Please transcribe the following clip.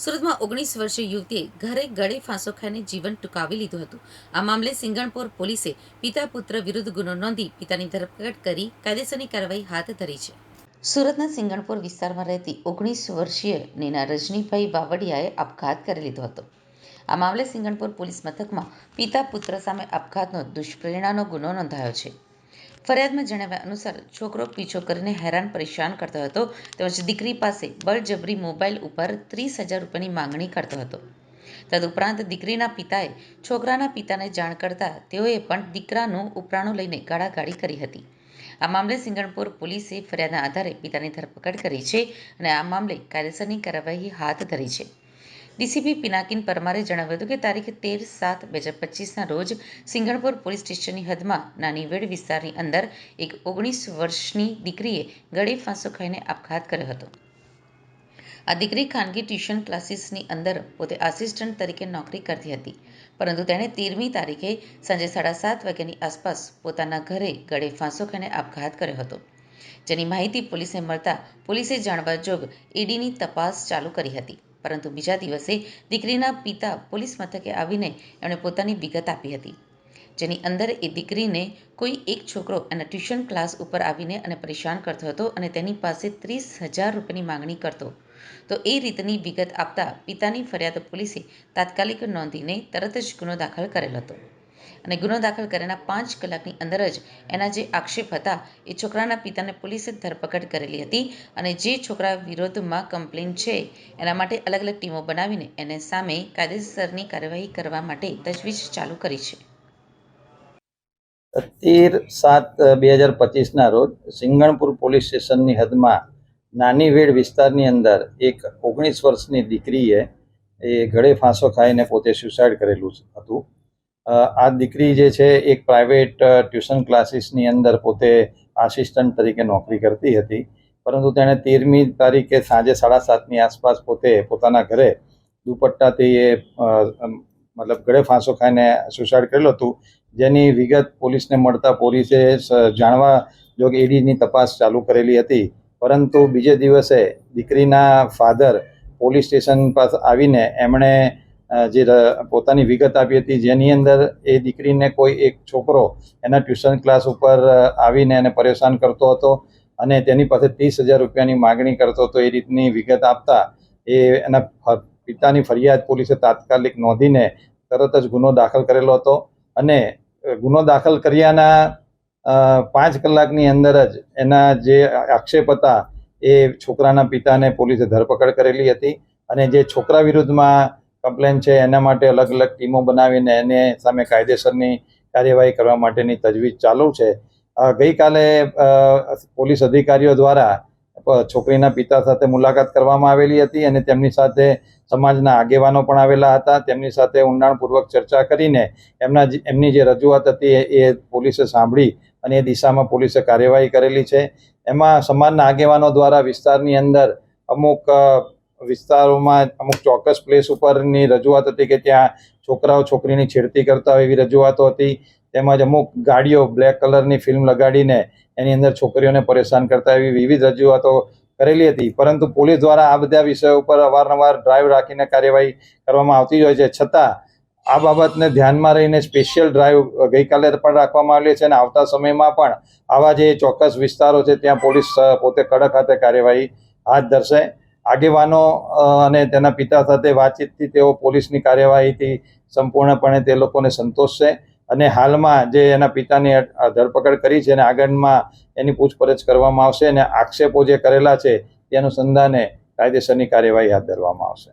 સુરતમાં 19 વર્ષીય યુવતીએ ઘરે ગળે ફાંસો ખાઈને જીવન ટૂંકાવી લીધું હતું. આ મામલે સિંગણપોર પોલીસે પિતા પુત્ર વિરુદ્ધ ગુનો નોંધી પિતાની ધરપકડ કરી કાયદેસરની કાર્યવાહી હાથ ધરી છે. સુરતના સિંગણપોર વિસ્તારમાં રહેતી 19 વર્ષીય નેના રજનીભાઈ બાવળિયાએ આપઘાત કરી લીધો હતો. આ મામલે સિંગણપોર પોલીસ મથકમાં પિતા પુત્ર સામે આપઘાતનો દુષ્પ્રેરણાનો ગુનો નોંધાયો છે. ફરિયાદમાં જણાવ્યા અનુસાર છોકરો પીછો કરીને હેરાન પરેશાન કરતો હતો તેમજ દીકરી પાસે બળજબરી મોબાઈલ ઉપર 30,000 રૂપિયાની માંગણી કરતો હતો. તદુપરાંત દીકરીના પિતાએ છોકરાના પિતાને જાણ કરતા તેઓએ પણ દીકરાનું ઉપરાણું લઈને ગાળાગાળી કરી હતી. આ મામલે સિંગણપોર પોલીસે ફરિયાદના આધારે પિતાની ધરપકડ કરી છે અને આ મામલે કાયદેસરની કાર્યવાહી હાથ ધરી છે. ડીસીપી પિનાકિન પરમારે જણાવ્યું હતું કે તારીખ 13/7/2025ના રોજ સિંગણપોર પોલીસ સ્ટેશનની હદમાં નાની વેડ વિસ્તારની અંદર એક 19 વર્ષની દીકરીએ ગળે ફાંસો ખાઈને આપઘાત કર્યો હતો. આ દીકરી ખાનગી ટ્યુશન ક્લાસીસની અંદર પોતે આસિસ્ટન્ટ તરીકે નોકરી કરતી હતી, પરંતુ તેણે 13મી તારીખે સાંજે 7:30 વાગ્યાની આસપાસ પોતાના ઘરે ગળે ફાંસો ખાઈને આપઘાત કર્યો હતો. જેની માહિતી પોલીસને મળતા પોલીસે જાણવા જોગ ઈડીની તપાસ ચાલુ કરી હતી. પરંતુ બીજા દિવસે દીકરીના પિતા પોલીસ મથકે આવીને એમણે પોતાની વિગત આપી હતી, જેની અંદર એ દીકરીને કોઈ એક છોકરો એના ટ્યુશન ક્લાસ ઉપર આવીને અને પરેશાન કરતો હતો અને તેની પાસે 30,000 રૂપિયાની માંગણી કરતો. તો એ રીતની વિગત આપતા પિતાની ફરિયાદ પોલીસે તાત્કાલિક નોંધીને તરત જ ગુનો દાખલ કરેલ હતો અને ગુનો દાખલ કર્યાના 5 કલાકની અંદર જ એના જે આક્ષેપ હતા એ છોકરાના પિતાને પોલીસે ધરપકડ કરેલી હતી અને જે છોકરા વિરોધમાં કમ્પ્લેન છે એના માટે અલગ અલગ ટીમો બનાવીને એને સામે કાયદેસરની કાર્યવાહી કરવા માટે તજવીજ ચાલુ કરી છે. 13/7/2025ના રોજ સિંગણપુર પોલીસ સ્ટેશનની હદમાં નાની વેડ વિસ્તારની અંદર એક 19 વર્ષની દીકરીએ ગળે ફાંસો ખાઈને પોતે સુસાઇડ કરેલું હતું. આ દીકરી જે છે એક પ્રાઇવેટ ટ્યુશન ક્લાસીસની અંદર પોતે આસિસ્ટન્ટ તરીકે નોકરી કરતી હતી, પરંતુ તેણે 13મી તારીખે સાંજે 7:30ની આસપાસ પોતે પોતાના ઘરે દુપટ્ટાથી મતલબ ગળે ફાંસો ખાઈને સુસાઇડ કરેલું હતું. જેની વિગત પોલીસને મળતા પોલીસે જાણવા જોગ ઈડીની તપાસ ચાલુ કરેલી હતી, પરંતુ બીજે દિવસે દીકરીના ફાધર પોલીસ સ્ટેશન પાસે આવીને એમણે જે પોતાની વિગત આપી હતી, જેની અંદર એ દીકરીને કોઈ એક છોકરો એના ટ્યુશન ક્લાસ ઉપર આવીને એને પરેશાન કરતો હતો અને તેની પાસે 30,000 રૂપિયાની માગણી કરતો હતો. એ રીતની વિગત આપતા એના પિતાની ફરિયાદ પોલીસે તાત્કાલિક નોંધીને તરત જ ગુનો દાખલ કરેલો હતો અને ગુનો દાખલ કર્યાના 5 કલાકની અંદર જ એના જે આક્ષેપ હતા એ છોકરાના પિતાને પોલીસે ધરપકડ કરેલી હતી અને જે છોકરા વિરુદ્ધમાં કમ્પ્લેન છે એના માટે અલગ અલગ ટીમો બનાવીને એને સામે કાયદેસરની કાર્યવાહી કરવા માટેની તજવીજ ચાલુ છે. ગઈકાલે પોલીસ અધિકારીઓ દ્વારા છોકરીના પિતા સાથે મુલાકાત કરવામાં આવેલી હતી અને તેમની સાથે સમાજના આગેવાનો પણ આવેલા હતા. તેમની સાથે ઊંડાણપૂર્વક ચર્ચા કરીને એમની જે રજૂઆત હતી એ પોલીસે સાંભળી અને એ દિશામાં પોલીસે કાર્યવાહી કરેલી છે. એમાં સમાજના આગેવાનો દ્વારા વિસ્તારની અંદર અમુક વિસ્તારોમાં અમુક ચોક્કસ પ્લેસ ઉપરની રજૂઆત હતી કે ત્યાં છોકરાઓ છોકરીની છેડતી કરતા હોય એવી રજૂઆતો હતી. તેમજ અમુક ગાડીઓ બ્લેક કલરની ફિલ્મ લગાડીને એની અંદર છોકરીઓને પરેશાન કરતા એવી વિવિધ રજૂઆતો કરેલી હતી, પરંતુ પોલીસ દ્વારા આ બધા વિષયો ઉપર અવારનવાર ડ્રાઈવ રાખીને કાર્યવાહી કરવામાં આવતી હોય છે. છતાં આ બાબતને ધ્યાનમાં રહીને સ્પેશિયલ ડ્રાઈવ ગઈકાલે પણ રાખવામાં આવેલી છે અને આવતા સમયમાં પણ આવા જે ચોક્કસ વિસ્તારો છે ત્યાં પોલીસ પોતે કડક હાથે કાર્યવાહી હાથ ધરશે. આગેવાનો અને તેના પિતા સાથે વાતચીતથી તેઓ પોલીસની કાર્યવાહીથી સંપૂર્ણપણે તે લોકોને સંતોષ છે અને હાલમાં જે એના પિતાની ધરપકડ કરી છે અને આગળમાં એની પૂછપરછ કરવામાં આવશે અને આક્ષેપો જે કરેલા છે તે અનુસંધાને કાયદેસરની કાર્યવાહી હાથ ધરવામાં આવશે.